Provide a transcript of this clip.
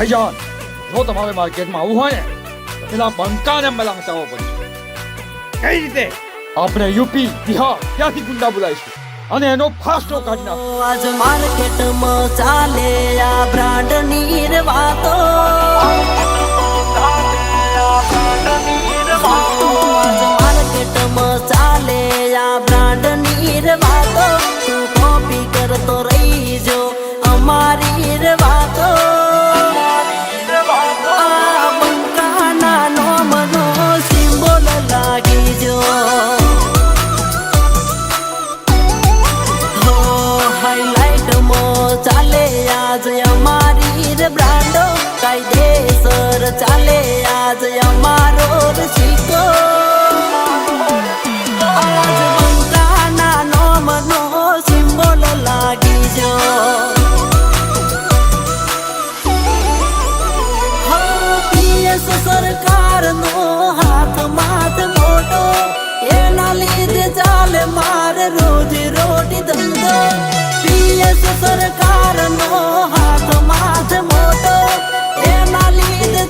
ભાઈજાન જો તમારે માર્કેટમાં આવવું હોય ને તો પેલા બંકાને મલામતાવો પડશે. કઈ રીતે? આપણે યુપી બિહાર ત્યાંથી ગુંડા બોલાવીશું અને એનો ફાસ્ટો કાઢી નાખો. આજ માર્કેટમાં ચાલે આ બ્રાન્ડની વાતો. આજ માર્કેટમાં ચાલે આ બ્રાન્ડની વાતો. તું કોપી કરતો રહી જો અમારી વાતો. આ બંકાના નોમનો સિમ્બોલ લાગી જો. ચાલે આજ અમારી બ્રાન્ડો. કાયદેસર ચાલે આજ અમારો સિક્કો. આજ બંકાના નોમનો સિમ્બોલ લાગી જો. પીએસ સરકારનો હાથ માથ મોટો. એના લીધે ચાલે મારે રોજી રોટી ધંધો. પીએસ સરકારનો હાથ માથ મોટો. એના લીધે